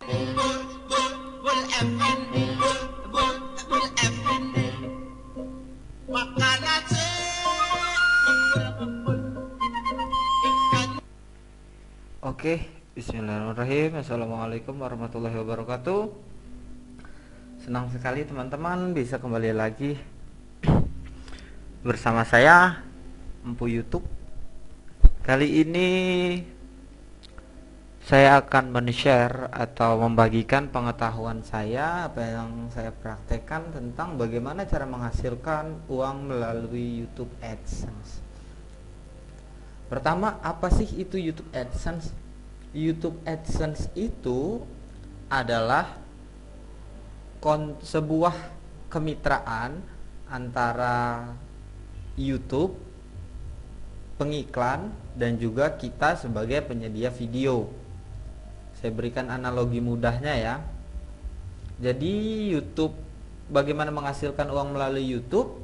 Bulbul Effendi, Bulbul Effendi, makanan ikan. Oke, bismillahirrahmanirrahim. Assalamualaikum warahmatullahi wabarakatuh. Senang sekali teman-teman bisa kembali lagi bersama saya Empu YouTube. Kali ini saya akan men-share atau membagikan pengetahuan saya, apa yang saya praktekkan tentang bagaimana cara menghasilkan uang melalui YouTube AdSense. Pertama, apa sih itu YouTube AdSense? YouTube AdSense itu adalah sebuah kemitraan antara YouTube, pengiklan, dan juga kita sebagai penyedia video. Saya berikan analogi mudahnya ya. Jadi YouTube, bagaimana menghasilkan uang melalui YouTube?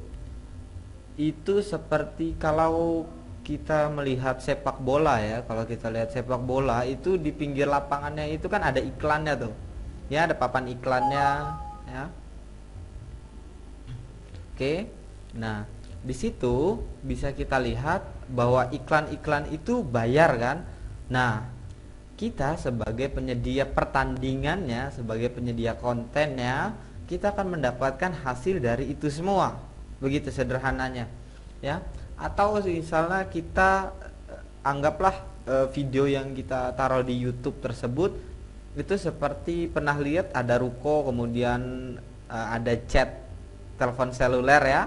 Itu seperti kalau kita melihat sepak bola ya. Kalau kita lihat sepak bola itu di pinggir lapangannya itu kan ada iklannya tuh. Ya, ada papan iklannya ya. Oke. Nah, di situ bisa kita lihat bahwa iklan-iklan itu bayar kan. Nah, kita sebagai penyedia pertandingannya, sebagai penyedia kontennya, kita akan mendapatkan hasil dari itu semua. Begitu sederhananya ya. Atau misalnya kita anggaplah video yang kita taruh di YouTube tersebut itu seperti pernah lihat ada ruko, kemudian ada chat telepon seluler ya.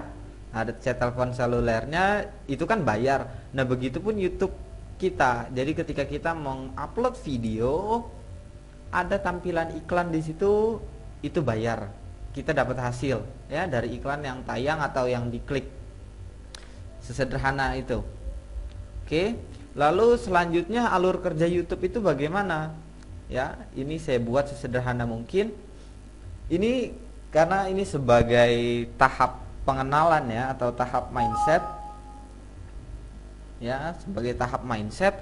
Ada chat telepon selulernya itu kan bayar. Nah, begitupun YouTube kita. Jadi ketika kita mengupload video, ada tampilan iklan di situ, itu bayar. Kita dapat hasil ya dari iklan yang tayang atau yang diklik. Sesederhana itu. Oke. Lalu selanjutnya alur kerja YouTube itu bagaimana? Ya, ini saya buat sesederhana mungkin. Ini karena ini sebagai tahap pengenalan ya, atau tahap mindset. Ya, sebagai tahap mindset.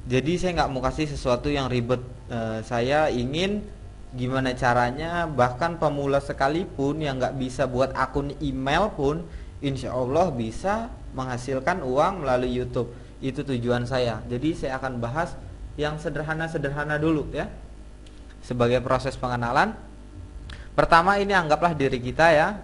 Jadi saya nggak mau kasih sesuatu yang ribet. Saya ingin gimana caranya bahkan pemula sekalipun yang nggak bisa buat akun email pun insya Allah bisa menghasilkan uang melalui YouTube. Itu tujuan saya. Jadi saya akan bahas yang sederhana-sederhana dulu ya. Sebagai proses pengenalan, pertama ini anggaplah diri kita ya,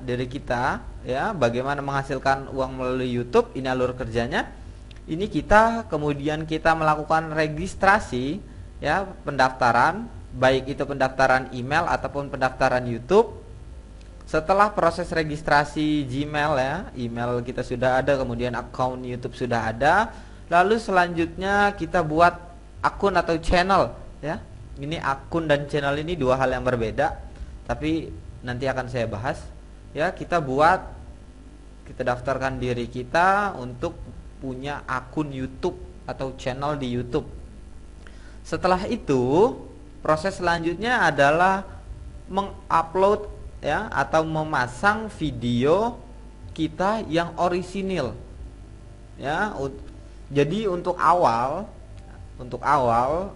bagaimana menghasilkan uang melalui YouTube. Ini alur kerjanya. Ini kita kemudian kita melakukan registrasi ya, pendaftaran, baik itu pendaftaran email ataupun pendaftaran YouTube. Setelah proses registrasi Gmail ya, email kita sudah ada, kemudian akun YouTube sudah ada, lalu selanjutnya kita buat akun atau channel ya. Ini akun dan channel ini dua hal yang berbeda, tapi nanti akan saya bahas ya. Kita daftarkan diri kita untuk punya akun YouTube atau channel di YouTube. Setelah itu proses selanjutnya adalah mengupload ya, atau memasang video kita yang orisinil ya. Jadi untuk awal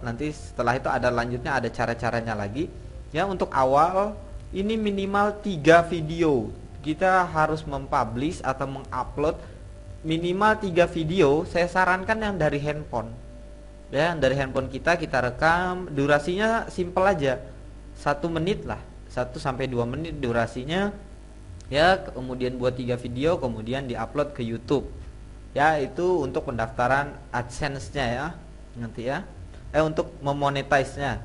nanti setelah itu ada lanjutnya, ada cara-caranya lagi ya. Untuk awal ini minimal 3 video kita harus mempublish atau mengupload minimal 3 video. Saya sarankan yang dari handphone ya, dari handphone kita rekam. Durasinya simple aja, 1 menit lah, 1 sampai 2 menit durasinya ya. Kemudian buat 3 video, kemudian diupload ke YouTube ya. Itu untuk pendaftaran AdSense-nya ya nanti ya, untuk memonetize-nya.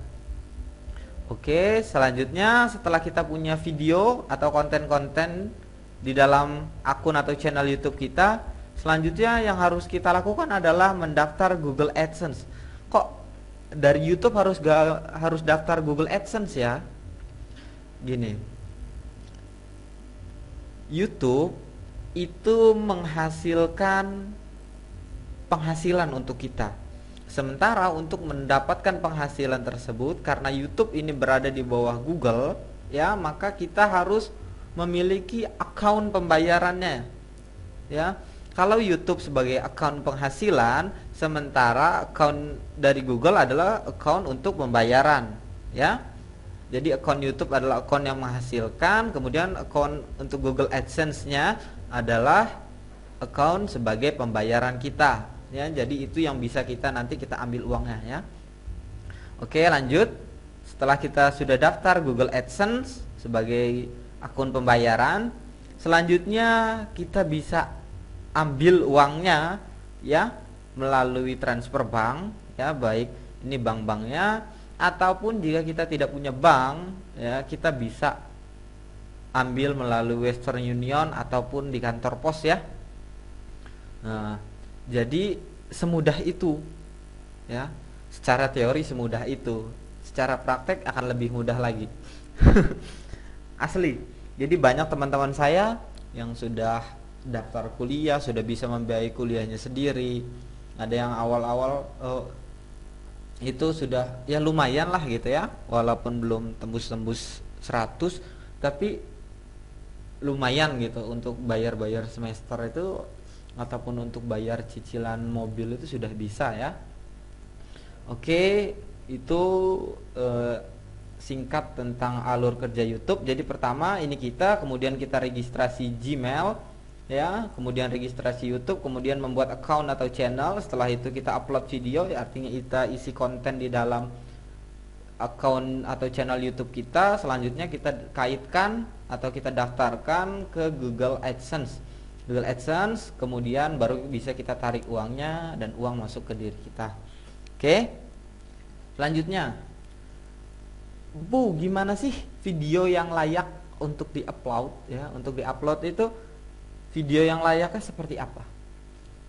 Oke, selanjutnya setelah kita punya video atau konten-konten di dalam akun atau channel YouTube kita, selanjutnya yang harus kita lakukan adalah mendaftar Google AdSense. Kok dari YouTube harus daftar Google AdSense ya? Gini, YouTube itu menghasilkan penghasilan untuk kita. Sementara untuk mendapatkan penghasilan tersebut, karena YouTube ini berada di bawah Google ya, maka kita harus memiliki akun pembayarannya ya. Kalau YouTube sebagai akun penghasilan, sementara akun dari Google adalah akun untuk pembayaran ya. Jadi akun YouTube adalah akun yang menghasilkan, kemudian akun untuk Google AdSense-nya adalah akun sebagai pembayaran kita ya. Jadi itu yang bisa nanti kita ambil uangnya ya. Oke, lanjut. Setelah kita sudah daftar Google AdSense sebagai akun pembayaran, selanjutnya kita bisa ambil uangnya ya melalui transfer bank ya, baik ini bank-banknya ataupun jika kita tidak punya bank ya, kita bisa ambil melalui Western Union ataupun di kantor pos ya. Nah, jadi semudah itu ya. Secara teori semudah itu, secara praktek akan lebih mudah lagi. Asli. Jadi banyak teman-teman saya yang sudah daftar kuliah, sudah bisa membiayai kuliahnya sendiri. Ada yang awal-awal itu sudah ya lumayan lah gitu ya, walaupun belum tembus-tembus 100, tapi lumayan gitu untuk bayar-bayar semester itu ataupun untuk bayar cicilan mobil itu sudah bisa ya. Oke, itu singkat tentang alur kerja YouTube. Jadi pertama ini kemudian kita registrasi Gmail ya, kemudian registrasi YouTube, kemudian membuat account atau channel. Setelah itu kita upload video ya, artinya kita isi konten di dalam account atau channel YouTube kita. Selanjutnya kita kaitkan atau kita daftarkan ke Google AdSense. Google AdSense, kemudian baru bisa kita tarik uangnya dan uang masuk ke diri kita. Oke. Selanjutnya, Bu, gimana sih video yang layak untuk diupload ya? Untuk diupload itu video yang layaknya seperti apa?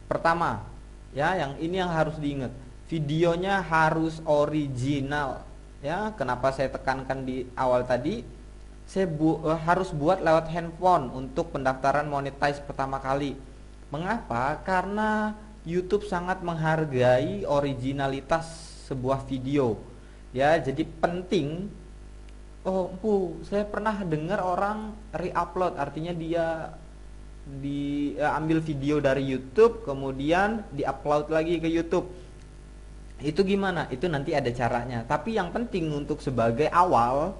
Pertama, ya, yang harus diingat, videonya harus original. Ya, kenapa saya tekankan di awal tadi? Saya harus buat lewat handphone untuk pendaftaran monetize pertama kali. Mengapa? Karena YouTube sangat menghargai originalitas sebuah video. Ya, jadi penting. Oh, Bu, saya pernah dengar orang re-upload, artinya dia ambil video dari YouTube kemudian diupload lagi ke YouTube. Itu gimana? Itu nanti ada caranya. Tapi yang penting untuk sebagai awal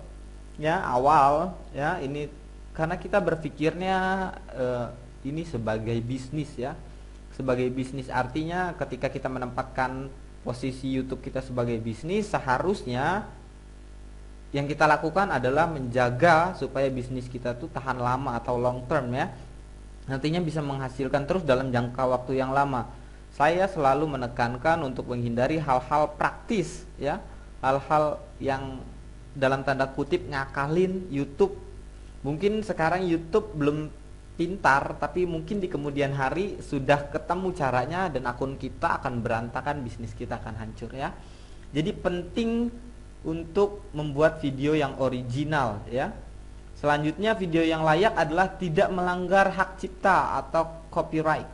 ya, ini karena kita berpikirnya ini sebagai bisnis ya. Sebagai bisnis artinya ketika kita menempatkan posisi YouTube kita sebagai bisnis, seharusnya yang kita lakukan adalah menjaga supaya bisnis kita tuh tahan lama atau long term ya. Nantinya bisa menghasilkan terus dalam jangka waktu yang lama. Saya selalu menekankan untuk menghindari hal-hal praktis ya, hal-hal yang dalam tanda kutip ngakalin YouTube. Mungkin sekarang YouTube belum pintar, tapi mungkin di kemudian hari sudah ketemu caranya dan akun kita akan berantakan, bisnis kita akan hancur ya. Jadi penting untuk membuat video yang original ya. Selanjutnya, video yang layak adalah tidak melanggar hak cipta atau copyright.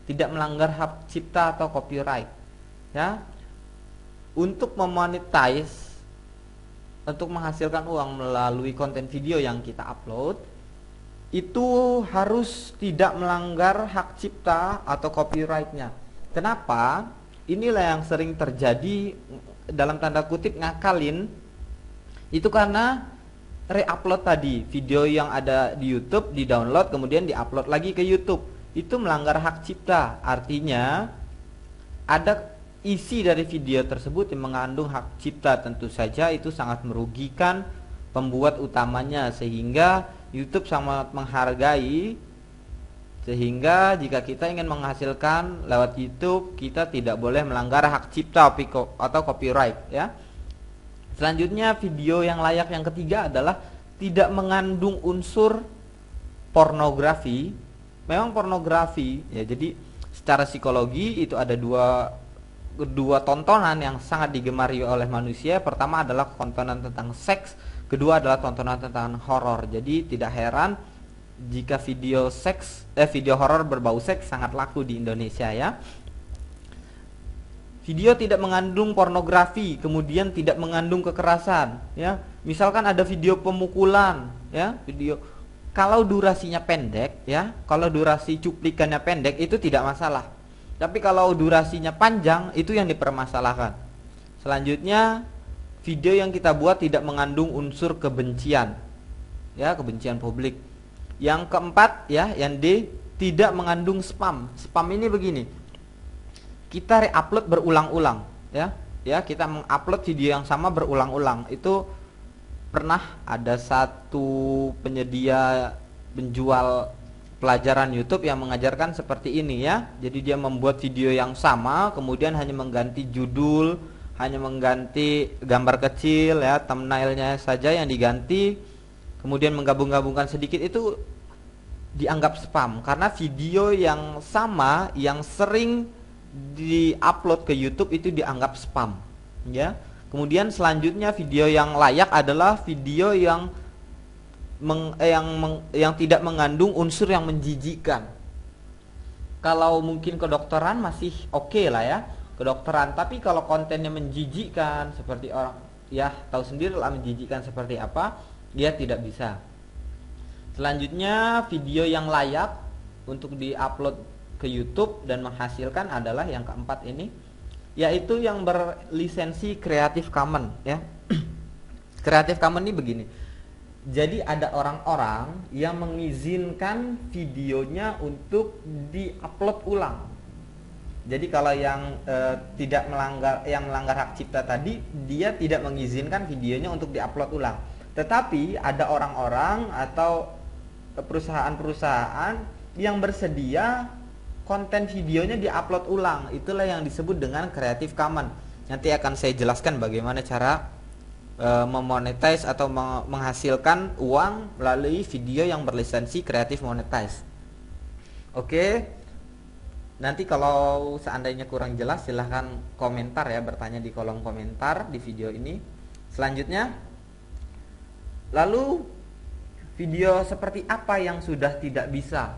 Tidak melanggar hak cipta atau copyright ya. Untuk memonetize, untuk menghasilkan uang melalui konten video yang kita upload, itu harus tidak melanggar hak cipta atau copyrightnya. Kenapa? Inilah yang sering terjadi dalam tanda kutip ngakalin. Itu karena re-upload tadi, video yang ada di YouTube di-download kemudian di-upload lagi ke YouTube. Itu melanggar hak cipta. Artinya ada isi dari video tersebut yang mengandung hak cipta, tentu saja itu sangat merugikan pembuat utamanya, sehingga YouTube sangat menghargai, sehingga jika kita ingin menghasilkan lewat YouTube, kita tidak boleh melanggar hak cipta atau copyright ya. Selanjutnya, video yang layak yang ketiga adalah tidak mengandung unsur pornografi. Memang pornografi ya, jadi secara psikologi itu ada dua tontonan yang sangat digemari oleh manusia. Pertama adalah tontonan tentang seks, kedua adalah tontonan tentang horor. Jadi tidak heran jika video horor berbau seks sangat laku di Indonesia ya. Video tidak mengandung pornografi, kemudian tidak mengandung kekerasan ya. Misalkan ada video pemukulan ya, kalau durasinya pendek ya, kalau durasi cuplikannya pendek itu tidak masalah. Tapi kalau durasinya panjang itu yang dipermasalahkan. Selanjutnya, video yang kita buat tidak mengandung unsur kebencian, ya, kebencian publik. Yang keempat, ya, yang D, tidak mengandung spam. Spam ini begini, kita re-upload berulang-ulang, ya, kita mengupload video yang sama berulang-ulang. Itu pernah ada satu penyedia penjual pelajaran YouTube yang mengajarkan seperti ini, ya. Jadi dia membuat video yang sama, kemudian hanya mengganti judul, hanya mengganti gambar kecil, ya, thumbnailnya saja yang diganti, kemudian menggabung-gabungkan sedikit. Itu dianggap spam karena video yang sama yang sering di-upload ke YouTube itu dianggap spam, ya. Kemudian selanjutnya video yang layak adalah video yang tidak mengandung unsur yang menjijikkan. Kalau mungkin kedokteran masih oke lah, ya, kedokteran. Tapi kalau kontennya menjijikkan, seperti orang, ya, tahu sendiri lah menjijikkan seperti apa, dia tidak bisa. Selanjutnya video yang layak untuk di-upload ke YouTube dan menghasilkan adalah yang keempat ini, yaitu yang berlisensi Creative Commons, ya. Creative Commons ini begini. Jadi ada orang-orang yang mengizinkan videonya untuk di-upload ulang. Jadi kalau yang melanggar hak cipta tadi, dia tidak mengizinkan videonya untuk di-upload ulang. Tetapi ada orang-orang atau perusahaan-perusahaan yang bersedia konten videonya diupload ulang. Itulah yang disebut dengan Creative Commons. Nanti akan saya jelaskan bagaimana cara memonetize atau menghasilkan uang melalui video yang berlisensi Creative Monetize. Oke. Nanti kalau seandainya kurang jelas silahkan komentar, ya, bertanya di kolom komentar di video ini. Selanjutnya, lalu video seperti apa yang sudah tidak bisa?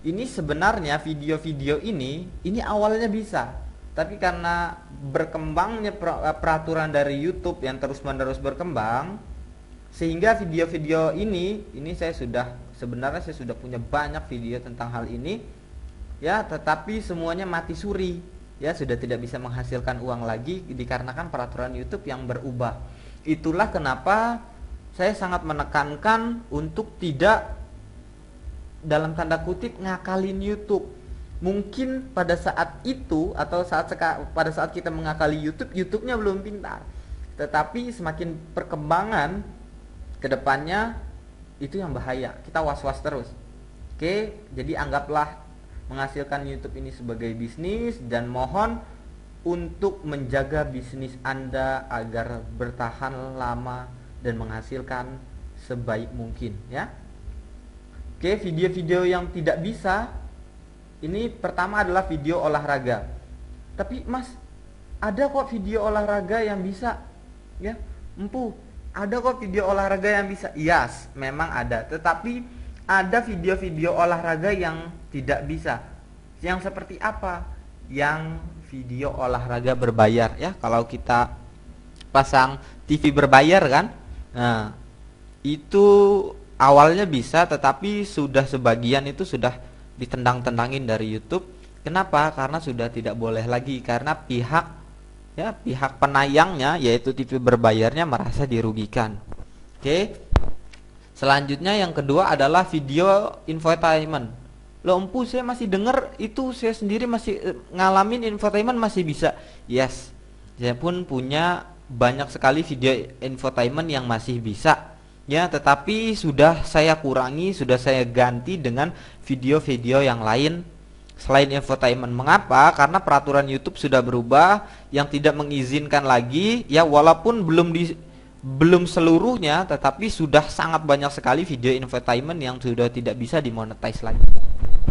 Ini sebenarnya video-video ini awalnya bisa, tapi karena berkembangnya peraturan dari YouTube yang terus-menerus berkembang, sehingga video-video ini saya sudah punya banyak video tentang hal ini, ya, tetapi semuanya mati suri, ya, sudah tidak bisa menghasilkan uang lagi dikarenakan peraturan YouTube yang berubah. Itulah kenapa saya sangat menekankan untuk tidak, dalam tanda kutip, ngakalin YouTube. Mungkin pada saat itu atau pada saat kita mengakali YouTube-nya belum pintar. Tetapi semakin perkembangan ke depannya itu yang bahaya. Kita was-was terus. Oke, jadi anggaplah menghasilkan YouTube ini sebagai bisnis dan mohon untuk menjaga bisnis Anda agar bertahan lama dan menghasilkan sebaik mungkin, ya. Oke, video-video yang tidak bisa, ini pertama adalah video olahraga. Tapi Mas, ada kok video olahraga yang bisa, ya. Empu, ada kok video olahraga yang bisa. Yes, memang ada. Tetapi ada video-video olahraga yang tidak bisa. Yang seperti apa? Yang video olahraga berbayar, ya. Kalau kita pasang TV berbayar kan, nah, itu awalnya bisa, tetapi sudah sebagian itu sudah ditendang-tendangin dari YouTube. Kenapa? Karena sudah tidak boleh lagi, karena pihak penayangnya, yaitu TV berbayarnya, merasa dirugikan. Oke. Selanjutnya yang kedua adalah video infotainment. Loh, empu, saya masih dengar itu, saya sendiri masih ngalamin infotainment masih bisa. Yes, saya pun punya banyak sekali video infotainment yang masih bisa, ya, tetapi sudah saya kurangi, sudah saya ganti dengan video-video yang lain selain infotainment. Mengapa? Karena peraturan YouTube sudah berubah yang tidak mengizinkan lagi, ya, walaupun belum seluruhnya, tetapi sudah sangat banyak sekali video infotainment yang sudah tidak bisa dimonetize lagi.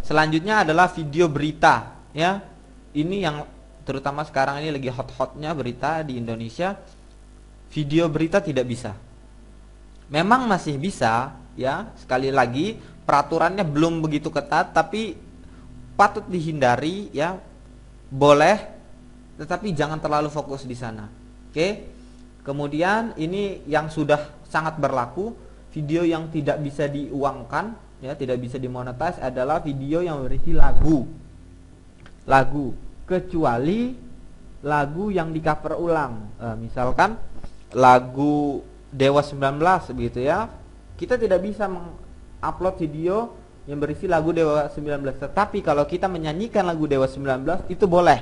Selanjutnya adalah video berita, ya. Ini yang terutama sekarang ini lagi hot-hotnya berita di Indonesia. Video berita tidak bisa. Memang masih bisa, ya, sekali lagi peraturannya belum begitu ketat, tapi patut dihindari, ya, boleh, tetapi jangan terlalu fokus di sana. Oke. Kemudian ini yang sudah sangat berlaku, video yang tidak bisa diuangkan, ya, tidak bisa dimonetize adalah video yang berisi lagu, kecuali lagu yang di cover ulang. Misalkan lagu Dewa 19 begitu ya. Kita tidak bisa mengupload video yang berisi lagu Dewa 19. Tetapi kalau kita menyanyikan lagu Dewa 19 itu boleh.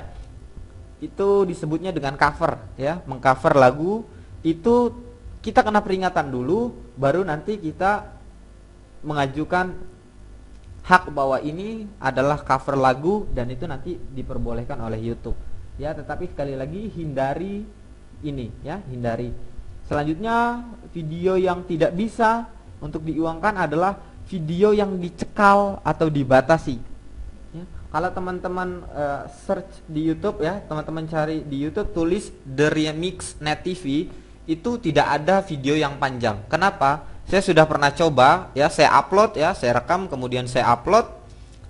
Itu disebutnya dengan cover ya, mengcover lagu. Itu kita kena peringatan dulu, baru nanti kita mengajukan hak bahwa ini adalah cover lagu dan itu nanti diperbolehkan oleh YouTube. Ya, tetapi sekali lagi hindari ini ya, hindari. Selanjutnya, video yang tidak bisa untuk diuangkan adalah video yang dicekal atau dibatasi. Ya, kalau teman-teman search di YouTube ya, teman-teman cari di YouTube tulis The Remix Net TV, itu tidak ada video yang panjang. Kenapa? Saya sudah pernah coba ya, saya upload ya, saya rekam kemudian saya upload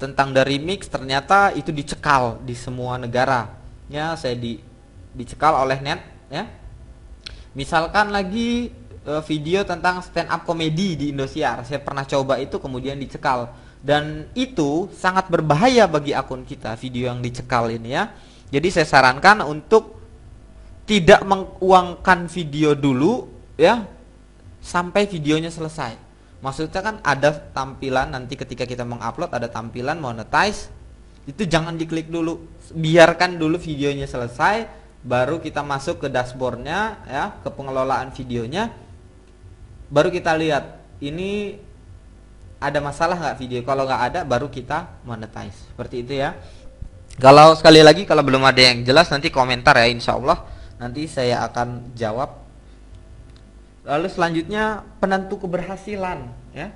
tentang The Remix, ternyata itu dicekal di semua negara. Ya, saya dicekal oleh net ya. Misalkan lagi video tentang stand up comedy di Indosiar, saya pernah coba itu kemudian dicekal, dan itu sangat berbahaya bagi akun kita video yang dicekal ini ya. Jadi saya sarankan untuk tidak menguangkan video dulu ya sampai videonya selesai. Maksudnya kan ada tampilan nanti ketika kita mengupload, ada tampilan monetize, itu jangan diklik dulu, biarkan dulu videonya selesai, baru kita masuk ke dashboardnya ya, ke pengelolaan videonya, baru kita lihat ini ada masalah nggak video. Kalau nggak ada, baru kita monetize. Seperti itu ya. Kalau sekali lagi kalau belum ada yang jelas nanti komentar ya, insya Allah nanti saya akan jawab. Lalu selanjutnya penentu keberhasilan ya.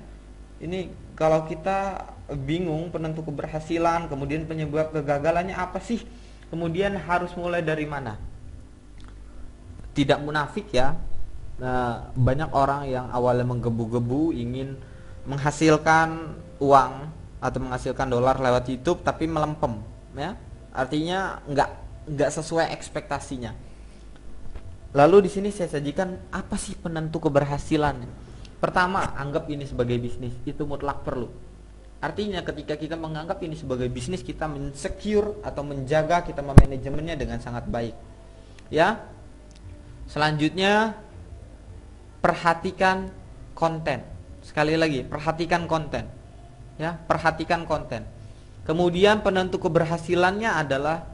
Ini kalau kita bingung penentu keberhasilan, kemudian penyebab kegagalannya apa sih? Kemudian harus mulai dari mana? Tidak munafik ya. Nah, banyak orang yang awalnya menggebu-gebu ingin menghasilkan uang atau menghasilkan dolar lewat YouTube tapi melempem ya. Artinya nggak sesuai ekspektasinya. Lalu di sini saya sajikan apa sih penentu keberhasilan. Pertama, anggap ini sebagai bisnis, itu mutlak perlu. Artinya ketika kita menganggap ini sebagai bisnis, kita men-secure atau menjaga, kita memanajemennya dengan sangat baik. Ya. Selanjutnya, perhatikan konten. Sekali lagi, perhatikan konten. Ya, perhatikan konten. Kemudian penentu keberhasilannya adalah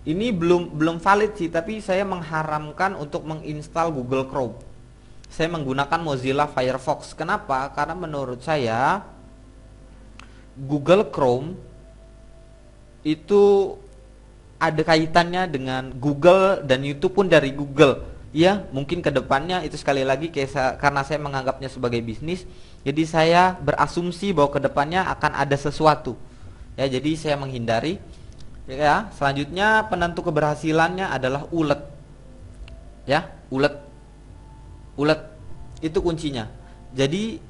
ini belum valid sih, tapi saya mengharamkan untuk menginstal Google Chrome. Saya menggunakan Mozilla Firefox. Kenapa? Karena menurut saya Google Chrome itu ada kaitannya dengan Google dan YouTube pun dari Google. Ya, mungkin kedepannya itu sekali lagi karena saya menganggapnya sebagai bisnis, jadi saya berasumsi bahwa kedepannya akan ada sesuatu. Ya, jadi saya menghindari. Ya, selanjutnya penentu keberhasilannya adalah ulet. Ya, ulet itu kuncinya. Jadi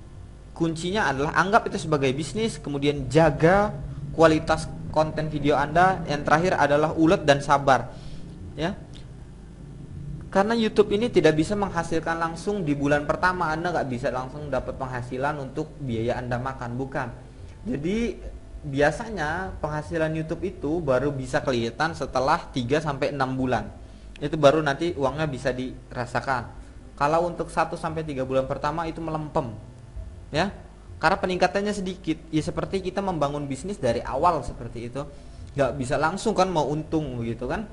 kuncinya adalah anggap itu sebagai bisnis, kemudian jaga kualitas konten video Anda. Yang terakhir adalah ulet dan sabar. Ya, karena YouTube ini tidak bisa menghasilkan langsung di bulan pertama. Anda nggak bisa langsung dapat penghasilan untuk biaya Anda makan, bukan. Jadi biasanya penghasilan YouTube itu baru bisa kelihatan setelah 3-6 bulan. Itu baru nanti uangnya bisa dirasakan. Kalau untuk 1-3 bulan pertama itu melempem. Ya. Karena peningkatannya sedikit. Ya seperti kita membangun bisnis dari awal seperti itu. Gak bisa langsung kan mau untung begitu kan.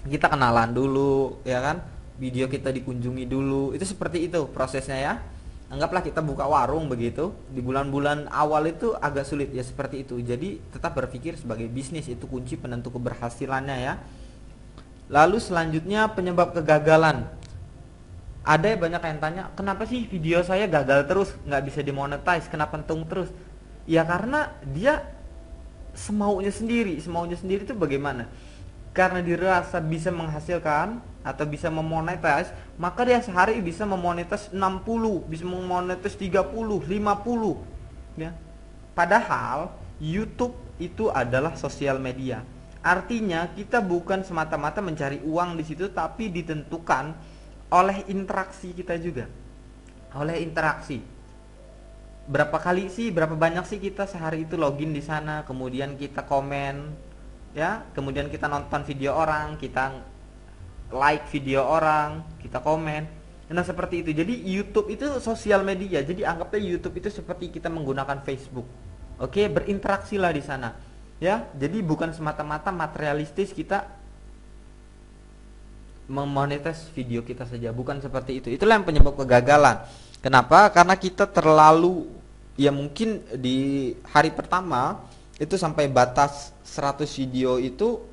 Kita kenalan dulu ya kan. Video kita dikunjungi dulu. Itu seperti itu prosesnya ya. Anggaplah kita buka warung begitu, di bulan-bulan awal itu agak sulit ya seperti itu. Jadi tetap berpikir sebagai bisnis, itu kunci penentu keberhasilannya ya. Lalu selanjutnya penyebab kegagalan. Ada banyak yang tanya, kenapa sih video saya gagal terus, nggak bisa dimonetize, kenapa pentung terus? Ya karena dia semaunya sendiri itu bagaimana? Karena dirasa bisa menghasilkan atau bisa memonetize, maka dia sehari bisa memonetize 60, bisa memonetize 30, 50 ya. Padahal YouTube itu adalah sosial media. Artinya kita bukan semata-mata mencari uang di situ, tapi ditentukan oleh interaksi kita juga. Oleh interaksi. Berapa banyak sih kita sehari itu login di sana, kemudian kita komen ya, kemudian kita nonton video orang, kita like video orang, kita komen. Nah seperti itu. Jadi YouTube itu sosial media. Jadi anggapnya YouTube itu seperti kita menggunakan Facebook. Oke, berinteraksilah di sana. Ya, jadi bukan semata-mata materialistis kita memonetis video kita saja, bukan seperti itu. Itulah yang penyebab kegagalan. Kenapa? Karena kita terlalu, ya mungkin di hari pertama itu sampai batas 100 video itu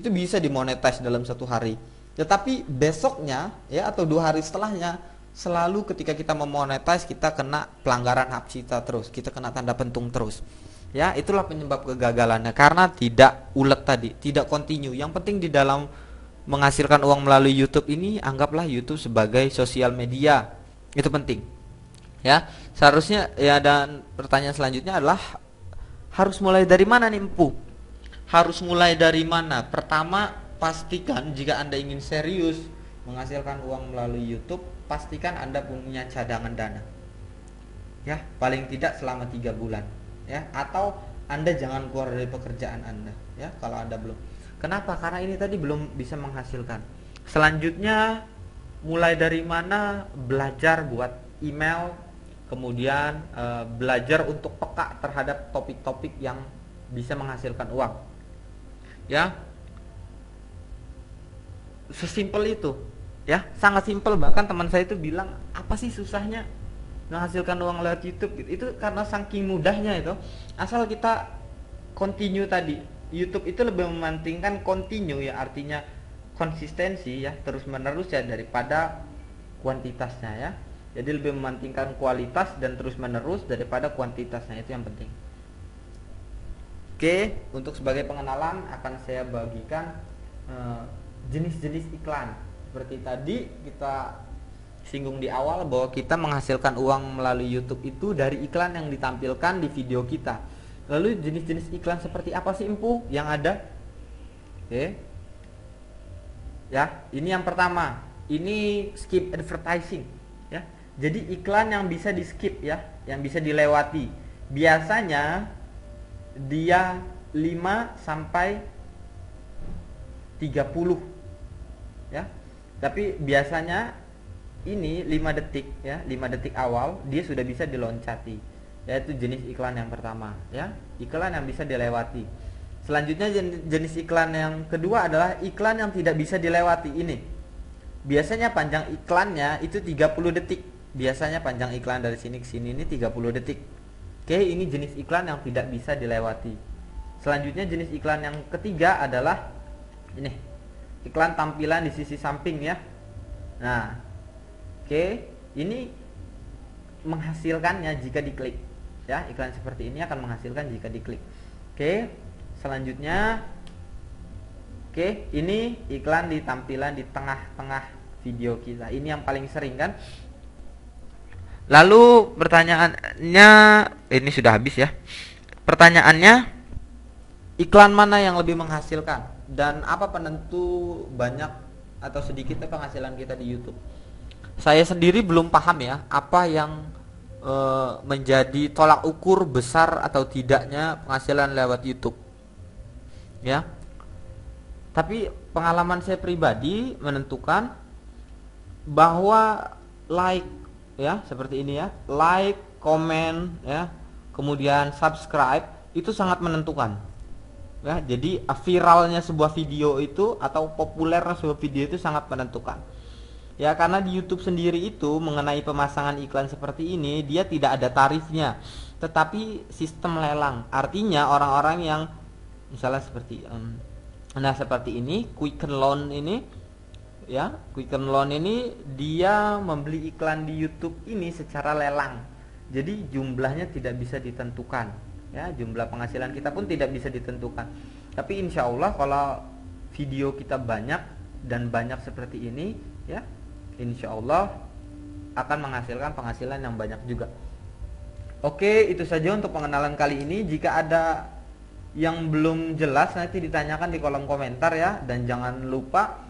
bisa dimonetize dalam satu hari. Tetapi besoknya ya atau 2 hari setelahnya selalu ketika kita memonetize kita kena pelanggaran hak cipta terus, kita kena tanda pentung terus. Ya, itulah penyebab kegagalannya karena tidak ulet tadi, tidak continue. Yang penting di dalam menghasilkan uang melalui YouTube ini anggaplah YouTube sebagai sosial media. Itu penting. Ya, seharusnya ya. Dan pertanyaan selanjutnya adalah harus mulai dari mana nih Empu? Harus mulai dari mana? Pertama, pastikan jika Anda ingin serius menghasilkan uang melalui YouTube, pastikan Anda punya cadangan dana. Ya, paling tidak selama 3 bulan. Ya, atau Anda jangan keluar dari pekerjaan Anda. Ya, kalau Anda belum. Kenapa? Karena ini tadi belum bisa menghasilkan. Selanjutnya, mulai dari mana? Belajar buat email, kemudian belajar untuk peka terhadap topik-topik yang bisa menghasilkan uang. Ya, sesimpel itu. Ya, sangat simpel. Bahkan teman saya itu bilang, apa sih susahnya menghasilkan uang lewat YouTube? Itu karena saking mudahnya itu. Asal kita continue tadi. YouTube itu lebih mementingkan continue ya, artinya konsistensi ya, terus menerus ya, daripada kuantitasnya ya. Jadi lebih mementingkan kualitas dan terus menerus daripada kuantitasnya, itu yang penting. Oke, untuk sebagai pengenalan akan saya bagikan jenis-jenis iklan. Seperti tadi kita singgung di awal bahwa kita menghasilkan uang melalui YouTube itu dari iklan yang ditampilkan di video kita. Lalu jenis-jenis iklan seperti apa sih Empu yang ada? Oke. Ya, ini yang pertama. Ini skip advertising ya. Jadi iklan yang bisa di skip ya, yang bisa dilewati. Biasanya dia 5 sampai 30 ya. Tapi biasanya ini 5 detik ya, 5 detik awal dia sudah bisa diloncati. Yaitu jenis iklan yang pertama ya, iklan yang bisa dilewati. Selanjutnya jenis iklan yang kedua adalah iklan yang tidak bisa dilewati. Ini biasanya panjang iklannya itu 30 detik. Biasanya panjang iklan dari sini ke sini ini 30 detik. Oke, ini jenis iklan yang tidak bisa dilewati. Selanjutnya jenis iklan yang ketiga adalah ini, iklan tampilan di sisi samping ya. Nah, oke, ini menghasilkannya jika diklik. Ya, iklan seperti ini akan menghasilkan jika diklik. Oke, selanjutnya ini iklan di tampilan di tengah-tengah video kita. Ini yang paling sering kan? Lalu pertanyaannya, ini sudah habis ya. Pertanyaannya, iklan mana yang lebih menghasilkan dan apa penentu banyak atau sedikitnya penghasilan kita di YouTube? Saya sendiri belum paham ya, apa yang menjadi tolak ukur besar atau tidaknya penghasilan lewat YouTube ya. Tapi pengalaman saya pribadi menentukan bahwa like ya, seperti ini ya, like, komen ya, kemudian subscribe itu sangat menentukan ya. Jadi viralnya sebuah video itu atau populernya sebuah video itu sangat menentukan. Ya, karena di YouTube sendiri itu mengenai pemasangan iklan seperti ini dia tidak ada tarifnya, tetapi sistem lelang. Artinya orang-orang yang misalnya seperti seperti ini, Quicken Loan ini ya, Quicken Loan ini dia membeli iklan di YouTube ini secara lelang. Jadi jumlahnya tidak bisa ditentukan ya, jumlah penghasilan kita pun tidak bisa ditentukan. Tapi insya Allah kalau video kita banyak dan banyak seperti ini ya, insya Allah akan menghasilkan penghasilan yang banyak juga. Oke, itu saja untuk pengenalan kali ini. Jika ada yang belum jelas nanti ditanyakan di kolom komentar ya. Dan jangan lupa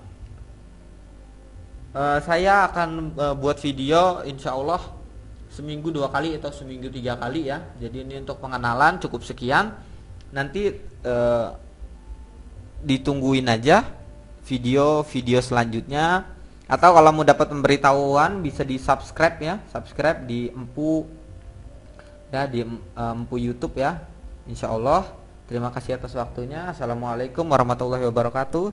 saya akan buat video insya Allah seminggu 2 kali atau seminggu 3 kali ya. Jadi ini untuk pengenalan cukup sekian. Nanti ditungguin aja video-video selanjutnya. Atau kalau mau dapat pemberitahuan bisa di subscribe ya, subscribe di Empu ya, di Empu YouTube ya. Insya Allah. Terima kasih atas waktunya. Assalamualaikum warahmatullahi wabarakatuh.